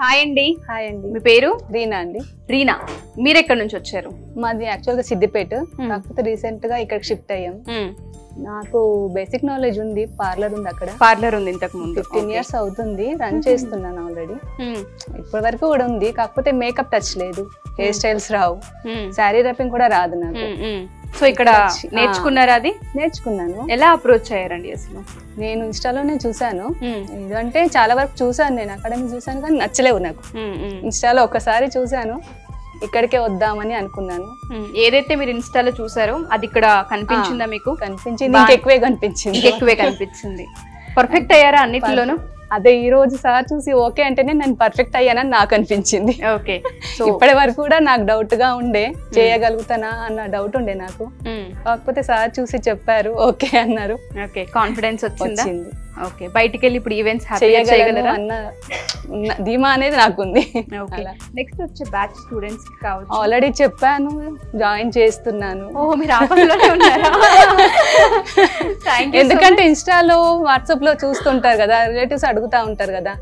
Hi అండి. Hi అండి. మీ పేరు? రీనా అండి. రీనా, మీరు ఎక్కడి నుంచి వచ్చారు? మాది యాక్చువల్ గా సిద్దిపేట, కాకపోతే రీసెంట్ గా ఇక్కడ షిఫ్ట్ అయ్యాం. నాకు బేసిక్ నాలెడ్జ్ ఉంది, పార్లర్ ఉంది, అక్కడ పార్లర్ ఉంది. ఇంతకు ముందు 15 years అవుతుంది, రన్ చేస్తున్నాను ఆల్రెడీ. ఇప్పటి వరకు కూడా ఉంది, కాకపోతే మేకప్ టచ్ లేదు, హెయిర్ స్టైల్స్ రావు, శారీ ర్యాపింగ్ కూడా రాదు నాకు. సో ఇక్కడ నేర్చుకున్నారా? అది నేర్చుకున్నాను. ఎలా అప్రోచ్ అయ్యారండి అసలు? నేను ఇన్స్టాలోనే చూసాను. ఇదంటే చాలా వరకు చూసాను, నేను అకాడమీ చూసాను కానీ నచ్చలేవు నాకు. ఇన్స్టాలో ఒకసారి చూసాను, ఇక్కడికే వద్దామని అనుకున్నాను. ఏదైతే మీరు ఇన్స్టాలో చూసారో అది ఇక్కడ కనిపించిందా మీకు? కనిపించింది, ఇంకెక్కువే కనిపించింది. ఎక్కువే కనిపించింది. పర్ఫెక్ట్ అయ్యారా అన్నిటిలోనూ? అదే ఈ రోజు సార్ చూసి ఓకే అంటేనే నేను పర్ఫెక్ట్ అయ్యానని నాకు అనిపించింది. ఓకే. సో ఇప్పటి వరకు కూడా నాకు డౌట్ గా ఉండే, చేయగలుగుతానా అన్న డౌట్ ఉండే నాకు. కాకపోతే సార్ చూసి చెప్పారు, ఓకే అన్నారు. ఓకే, కాన్ఫిడెన్స్ వచ్చింది. ఓకే, బయటికి వెళ్ళి ఇప్పుడు ఈవెంట్స్ చేయగలరా అన్న ధీమా అనేది నాకుంది. నెక్స్ట్ వచ్చే బ్యాచ్ స్టూడెంట్స్ కి కావచ్చు, ఆల్రెడీ చెప్పాను, జాయిన్ చేస్తున్నాను. ఓ, మీరు ఆఫర్లోనే ఉన్నారా? ఎందుకంటే ఇన్స్టాలో వాట్సాప్ లో చూస్తుంటారు కదా, రిలేటివ్స్ అడుగుతా ఉంటారు కదా,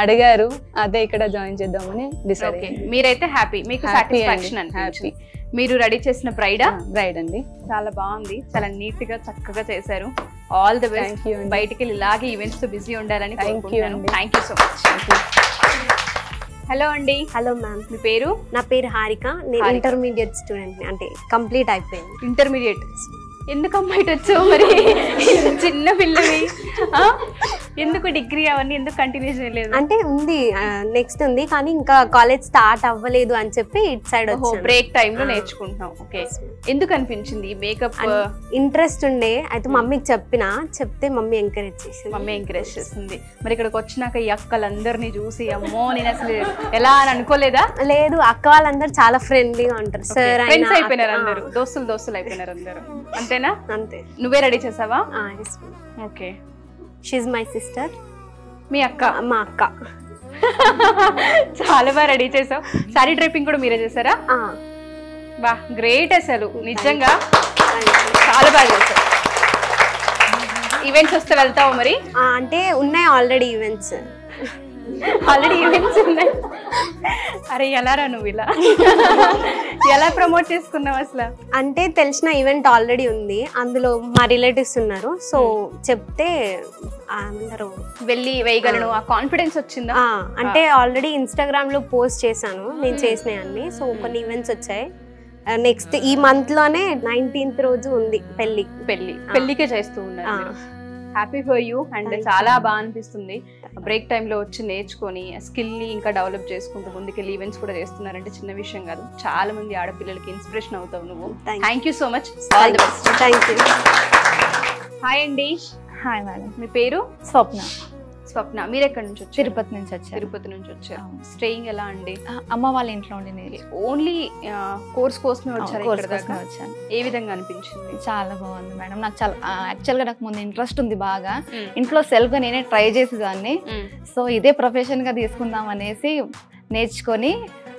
అడిగారు, అదే ఇక్కడ జాయిన్ చేద్దామని డిసైడ్. మీరైతే హ్యాపీ, మీకు సాటిస్ఫాక్షన్ అనిపించింది. మీరు రెడీ చేసిన బ్రైడ్ అండి. చాలా బాగుంది, చాలా నీట్ గా చక్కగా చేశారు. All the best. బయటికి వెళ్ళి ఇలాగే ఈవెంట్స్ తో బిజీ ఉండాలని కోరుకుంటున్నాను. Thank you so much. Hello అండి. Hello ma'am. మీ పేరు? నా పేరు హారిక. నేను ఇంటర్మీడియట్ స్టూడెంట్, అంటే కంప్లీట్ అయిపోయింది. ఇంటర్మీడియట్. ఎందుకు అమ్మాయి వచ్చావు మరి? చిన్న పిల్లవి, ఎందుకు డిగ్రీ అవన్నీ ఎందుకు కంటిన్యూ చేయలేదు? అంటే ఉంది, నెక్స్ట్ ఉంది, కానీ ఇంకా కాలేజ్ స్టార్ట్ అవ్వలేదు అని చెప్పి ఇటు సైడ్ వచ్చాను. బ్రేక్ టైమ్ లో నేర్చుకుంటున్నాం. ఓకే, ఎందుకు అనిపించింది మేకప్? ఇంట్రెస్ట్ ఉండే, అయితే మమ్మీకి చెప్తే మమ్మీ ఎంకరేజ్ చేసింది. మమ్మీ ఎంకరేజ్ చేసింది. మరి ఇక్కడికి వచ్చినాక ఈ అక్కలందరినీ చూసి అమ్మో నేను అసలు ఎలా అని అనుకోలేదా? లేదు, అక్క వాళ్ళందరూ చాలా ఫ్రెండ్లీగా ఉంటారు. సార్ ఫ్రెండ్స్ అయిపోయినారు అందరూ, దోస్తులు అయిపోయినారు అందరూ. అంతేనా? అంతే. నువ్వే రెడీ చేసావా? ఓకే. She's my sister. మీ అక్క? మా అక్క. చాలా బాగా రెడీ చేసావు. సారీ డ్రైపింగ్ కూడా మీరే చేసారా? బా, గ్రేట్ అసలు, నిజంగా చాలా బాగా చేశారు. ఈవెంట్స్ వస్తే వెళ్తావు మరి? అంటే ఉన్నాయి ఆల్రెడీ ఈవెంట్స్. ఉన్నాయి. అరే ఎలారా నువ్వు ఇలా ఎలా ప్రమోట్ చేసుకున్నావు అసలు? అంటే తెలిసిన ఈవెంట్ ఆల్రెడీ ఉంది, అందులో మా రిలేటివ్స్ ఉన్నారు, సో చెప్తే అందరూ వెళ్ళి వేయగలను ఆ కాన్ఫిడెన్స్ వచ్చిందా? అంటే ఆల్రెడీ ఇన్స్టాగ్రామ్ లో పోస్ట్ చేశాను నేను చేసినవన్నీ. సో కొన్ని ఈవెంట్స్ వచ్చాయి. నెక్స్ట్ ఈ మంత్ లోనే 19th రోజు ఉంది పెళ్లికే చేస్తూ ఉన్నారు. Happy for you. అండ్ చాలా బాగా అనిపిస్తుంది బ్రేక్ టైంలో వచ్చి నేర్చుకొని స్కిల్ని ఇంకా డెవలప్ చేసుకుంటూ ముందుకెళ్ళి ఈవెంట్స్ కూడా చేస్తున్నారంటే చిన్న విషయం కాదు. చాలా మంది ఆడపిల్లలకి ఇన్స్పిరేషన్ అవుతావు నువ్వు. Thank you so much. All the best. Thank you. Hi అండి. Hi madam. మీ పేరు? స్వప్న. స్వప్న, మీరు ఎక్కడి నుంచి వచ్చారు? తిరుపతి నుంచి వచ్చారు. తిరుపతి నుంచి వచ్చారు. స్టేయింగ్ ఎలా అండి? అమ్మ వాళ్ళ ఇంట్లో ఉండి ఓన్లీ కోర్స్ కోసమే వచ్చారు? వచ్చాను. ఏ విధంగా అనిపించింది? చాలా బాగుంది మేడం. నాకు చాలా యాక్చువల్గా నాకు ముందు ఇంట్రెస్ట్ ఉంది బాగా, ఇంట్లో సెల్ఫ్గా నేనే ట్రై చేసేదాన్ని. సో ఇదే ప్రొఫెషన్ గా తీసుకుందాం అనేసి నేర్చుకొని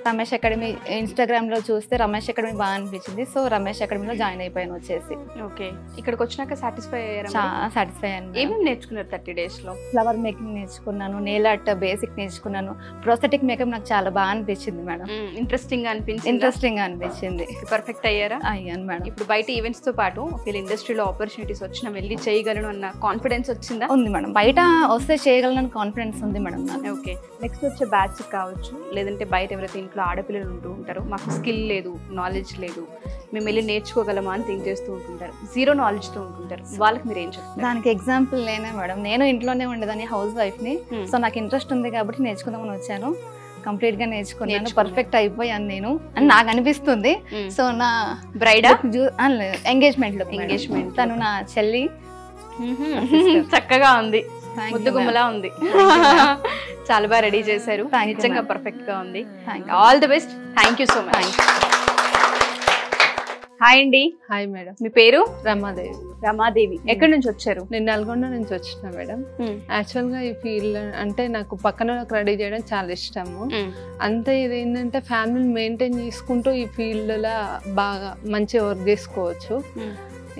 రమేష్ అకాడమీ ఇన్స్టాగ్రామ్లో చూస్తే రమేష్ అకాడమీ బాగా అనిపించింది. సో రమేష్ అకాడమీలో జాయిన్ అయిపోయాను వచ్చేసి. ఓకే, ఇక్కడికి వచ్చినాక సాటిస్ఫై అయ్యారా? చాలా సాటిస్ఫై అయ్యాను. ఏమేమి నేర్చుకున్నారు 30 days లో? ఫ్లవర్ మేకింగ్ నేర్చుకున్నాను, నెయిల్ ఆర్ట్ బేసిక్ నేర్చుకున్నాను, ప్రోస్థెటిక్ మేకప్ నాకు చాలా బాగా అనిపించింది మేడం. ఇంట్రెస్టింగ్ గా అనిపించింది. పర్ఫెక్ట్ అయ్యారా? అయ్యాను మేడం. ఇప్పుడు బయట ఈవెంట్స్ తో పాటు ఒకవేళ ఇండస్ట్రీలో ఆపర్చునిటీస్ వచ్చినా వెళ్ళి చేయగలను అన్న కాన్ఫిడెన్స్ వచ్చిందా? ఉంది మేడం, బయట వస్తే చేయగలను కాన్ఫిడెన్స్ ఉంది మేడం. ఓకే, నెక్స్ట్ వచ్చే బ్యాచ్ కావచ్చు, లేదంటే బయట ఎవరైతే ఇంట్లో ఆడపిల్లలు ఉంటూ ఉంటారు, మాకు స్కిల్ లేదు, నాలెడ్జ్ లేదు, మేము వెళ్ళి నేర్చుకోగలమా అని థింక్ చేస్తూ ఉంటుంటారు, జీరో నాలెడ్జ్తో ఉంటుంటారు, వాళ్ళకి మీరు ఏం చెప్తారు? దానికి ఎగ్జాంపుల్ నేనే మేడం. నేను ఇంట్లోనే ఉండేదాన్ని, హౌస్ వైఫ్ని. సో నాకు ఇంట్రెస్ట్ ఉంది కాబట్టి నేర్చుకుందామని వచ్చాను. కంప్లీట్ గా నేర్చుకున్నాను, పర్ఫెక్ట్ అయిపోయాను నేను అని నాకు అనిపిస్తుంది. సో నా బ్రైడ్ ఎంగేజ్మెంట్ తను నా చెల్లి. చక్కగా ఉంది, ముద్దు గుమ్మలా ఉంది. చాలా బాగా రెడీ చేశారు, నిజంగా పర్ఫెక్ట్ గా ఉంది. All the best. Thank you so much. Hi అండి. Hi madam. మీ పేరు? రమాదేవి. రమాదేవి, ఎక్కడి నుంచి వచ్చారు? నేను నల్గొండ నుంచి వచ్చిన మేడం. యాక్చువల్ గా ఈ ఫీల్డ్ అంటే నాకు పక్కన రెడీ చేయడం చాలా ఇష్టము. అంతే, ఇది ఏంటంటే ఫ్యామిలీ మెయింటైన్ చేసుకుంటూ ఈ ఫీల్డ్ లో బాగా మంచి వర్క్ చేసుకోవచ్చు.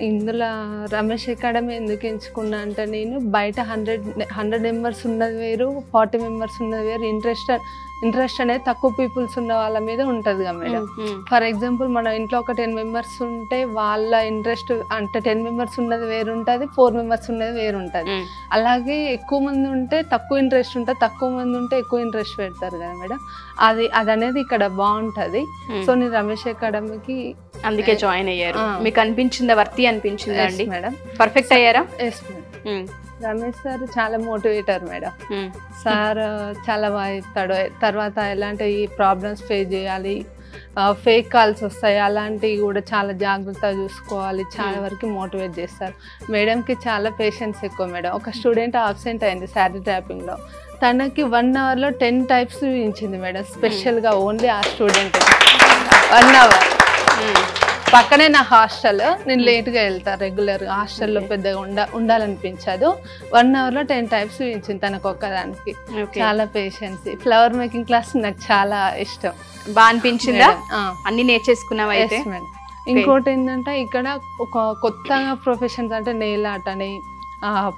ఇందులో రమేష్ అకాడమీ ఎందుకు ఎంచుకున్నా అంటే నేను బయట 100 మెంబర్స్ ఉన్నది వేరు, 40 మెంబర్స్ ఉన్నది వేరు. ఇంట్రెస్ట్ అనేది తక్కువ పీపుల్స్ ఉన్న వాళ్ళ మీద ఉంటుంది కదా మేడం. ఫర్ ఎగ్జాంపుల్ మన ఇంట్లో ఒక 10 మెంబర్స్ ఉంటే వాళ్ళ ఇంట్రెస్ట్ అంటే 10 మెంబర్స్ ఉన్నది వేరు ఉంటుంది, 4 మెంబర్స్ ఉన్నది వేరు ఉంటుంది. అలాగే ఎక్కువ మంది ఉంటే తక్కువ ఇంట్రెస్ట్ ఉంటుంది, తక్కువ మంది ఉంటే ఎక్కువ ఇంట్రెస్ట్ పెడతారు కదా మేడం. అది అనేది ఇక్కడ బాగుంటుంది. సో నేను రమేష్ అకాడమీకి అందుకే జాయిన్ అయ్యారు. మీకు అనిపించిందా, వర్తి అనిపించిందా అండి మేడం? పర్ఫెక్ట్ అయ్యారా? Yes madam. రమేష్ సార్ చాలా మోటివేటర్ మేడం. సార్ చాలా బాగా చెప్తాడు. తర్వాత ఎలాంటి ప్రాబ్లమ్స్ ఫేస్ చేయాలి, ఫేక్ కాల్స్ వస్తాయి, అలాంటివి కూడా చాలా జాగ్రత్తగా చూసుకోవాలి, చాలా వరకు మోటివేట్ చేస్తారు. మేడంకి చాలా పేషెన్స్ ఎక్కువ మేడం. ఒక స్టూడెంట్ అబ్సెంట్ అయింది శారీ ట్యాపింగ్లో, తనకి 1 అవర్లో 10 టైప్స్ చూపించింది మేడం. స్పెషల్గా ఓన్లీ ఆ స్టూడెంట్ 1 అవర్. పక్కనే నా హాస్టల్, నేను లేట్గా వెళ్తాను రెగ్యులర్గా. హాస్టల్లో పెద్దగా ఉండాలనిపించదు. 1 అవర్లో 10 టైప్స్ చూపించింది తనకు ఒక్కదానికి. చాలా పేషెన్స్. ఫ్లవర్ మేకింగ్ క్లాస్ నాకు చాలా ఇష్టం. బాగా అనిపించిందా? అన్ని నేర్చేసుకున్నావా అయితే? మేడం. ఇంకోటి ఏంటంటే ఇక్కడ ఒక కొత్తగా ప్రొఫెషన్స్ అంటే నెయిల్ ఆర్ట్ అని,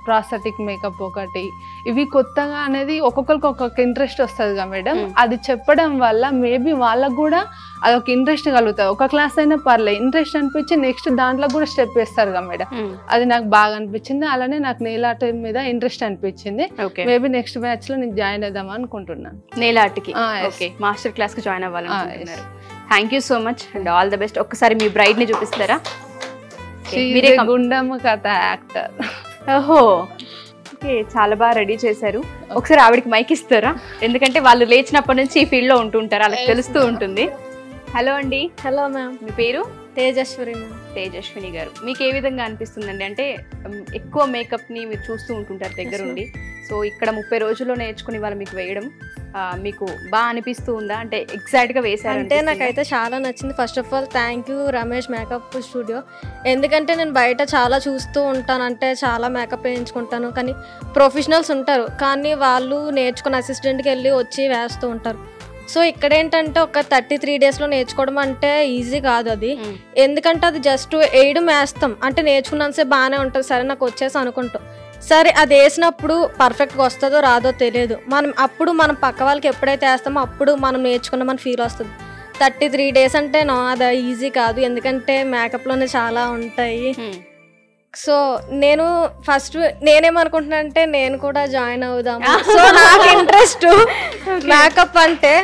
ప్రాస్థెటిక్ మేకప్ ఒకటి, ఇవి కొత్తగా అనేది ఒక్కొక్కరికి ఒక్కొక్క ఇంట్రెస్ట్ వస్తుంది కదా మేడం. అది చెప్పడం వల్ల మేబీ వాళ్ళకు కూడా అదొక ఇంట్రెస్ట్ కలుగుతుంది. ఒక క్లాస్ అయినా పర్లేదు, ఇంట్రెస్ట్ అనిపించి నెక్స్ట్ దాంట్లో కూడా స్టెప్ వేస్తారు కదా మేడం. అది నాకు బాగా అనిపించింది. అలానే నాకు నెయిల్ ఆర్ట్ మీద ఇంట్రెస్ట్ అనిపించింది. మేబీ నెక్స్ట్ బ్యాచ్ లో నేను జాయిన్ అవుదాం అనుకుంటున్నాను. నెయిల్ ఆర్ట్ కి మాస్టర్ క్లాస్ కి జాయిన్ అవ్వాలనుకుంటున్నారు. Thank you so much and all the best. ఒక్కసారి మీ బ్రైడ్ ని చూపిస్తారా? మీరే గుండమ్మ కథ యాక్టర్. ఓహో, ఓకే, చాలా బాగా రెడీ చేశారు. ఒకసారి ఆవిడకి మైక్ ఇస్తారా? ఎందుకంటే వాళ్ళు లేచినప్పటి నుంచి ఈ ఫీల్డ్ లో ఉంటుంటారు, అలా తెలుస్తూ ఉంటుంది. హలో అండి. Hello ma'am. మీ పేరు? తేజస్విని మ్యామ్. తేజస్విని గారు, మీకు ఏ విధంగా అనిపిస్తుందండి? అంటే ఎక్కువ మేకప్ ని మీరు చూస్తూ ఉంటుంటారు దగ్గరుండి. సో ఇక్కడ 30 రోజుల్లో నేర్చుకుని వాళ్ళు మీకు వేయడం మీకు బాగా అనిపిస్తూ ఉందా? అంటే ఎగ్జాక్ట్ గా వేసారు అంటే నాకైతే చాలా నచ్చింది. First of all thank you Ramesh makeup studio. ఎందుకంటే నేను బయట చాలా చూస్తూ ఉంటాను, అంటే చాలా మేకప్ వేయించుకుంటాను, కానీ ప్రొఫెషనల్స్ ఉంటారు, కానీ వాళ్ళు నేర్చుకుని అసిస్టెంట్కి వెళ్ళి వచ్చి వేస్తూ ఉంటారు. సో ఇక్కడ ఏంటంటే ఒక 33 డేస్లో నేర్చుకోవడం అంటే ఈజీ కాదు అది. ఎందుకంటే అది జస్ట్ వేయడం వేస్తాం అంటే నేర్చుకున్నంతసేపు బాగానే ఉంటుంది, సరే నాకు వచ్చేసి అనుకుంటాం. సరే అది వేసినప్పుడు పర్ఫెక్ట్గా వస్తుందో రాదో తెలియదు. మనం పక్క వాళ్ళకి ఎప్పుడైతే వేస్తామో అప్పుడు మనం నేర్చుకున్నామని ఫీల్ వస్తుంది. 33 డేస్ అంటే అది ఈజీ కాదు, ఎందుకంటే మేకప్లోనే చాలా ఉంటాయి. సో నేను ఫస్ట్ నేనేమనుకుంటున్నా అంటే నేను కూడా జాయిన్ అవుదాము. సో నాకు ఇంట్రెస్ట్ మేకప్ అంటే,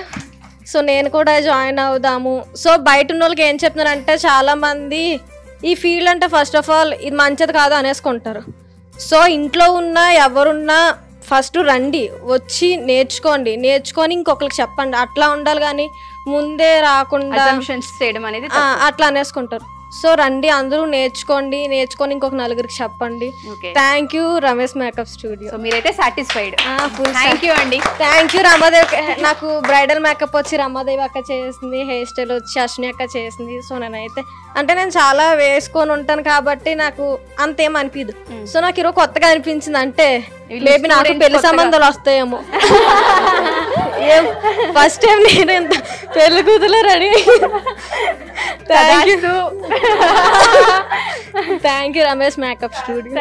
సో నేను కూడా జాయిన్ అవుదాము. సో బయట ఉన్న వాళ్ళకి ఏం చెప్తున్నారంటే చాలా మంది ఈ ఫీల్డ్ అంటే ఫస్ట్ ఆఫ్ ఆల్ ఇది మంచిది కాదు అనేసుకుంటారు. సో ఇంట్లో ఉన్న ఎవరున్నా ఫస్ట్ రండి, వచ్చి నేర్చుకొని ఇంకొకరికి చెప్పండి, అట్లా ఉండాలి. కానీ ముందే రాకుండా చేయడం అనేది అట్లా అనేసుకుంటారు. సో రండి, అందరూ నేర్చుకొని ఇంకొక నలుగురికి చెప్పండి. Thank you Ramesh makeup studio. So మీరైతే సాటిస్ఫైడ్? థ్యాంక్ యూ అండి. Thank you Ramadevi. నాకు బ్రైడల్ మేకప్ వచ్చి రమాదేవి అక్క చేసింది, హెయిర్ స్టైల్ వచ్చి అశ్విని అక్క చేసింది. సో నేనైతే అంటే నేను చాలా వేసుకొని ఉంటాను కాబట్టి నాకు అంతేం అనిపించదు. సో నాకు ఈరోజు కొత్తగా అనిపించింది, అంటే మేబీ నాకు పెళ్లి సంబంధాలు వస్తాయేమో. ఫస్ట్ టైం నేను ఎంత పెళ్లి కూతురు ready. Thank you Ramesh makeup studio.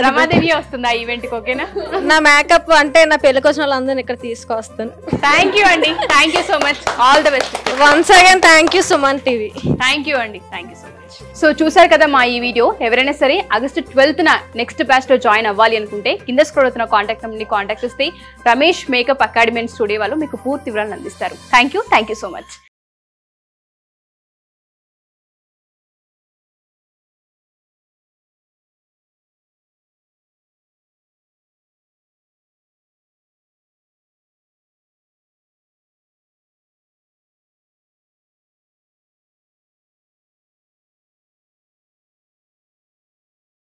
Ramadevi వస్తుంది ఆ ఈవెంట్ కి, ఓకేనా? నా మేకప్ అంటే నా పెళ్లికి వచ్చిన వాళ్ళందరినీ ఇక్కడ తీసుకొస్తాను. థ్యాంక్ యూ అండి. Thank you so much. All the best. Once again thank you Suman TV. Thank you అండి. Thank you so much. So చూసారు కదా మా ఈ వీడియో. ఎవరైనా సరే August 12న నెక్స్ట్ బ్యాచ్ లో జాయిన్ అవ్వాలి అనుకుంటే కింద స్క్రోల్ అవుతున్న కాంటాక్ట్ నెంబర్ని కాంటాక్ట్ చేస్తే Ramesh makeup academy and studio వాళ్ళు మీకు పూర్తి వివరాలను అందిస్తారు. Thank you so much.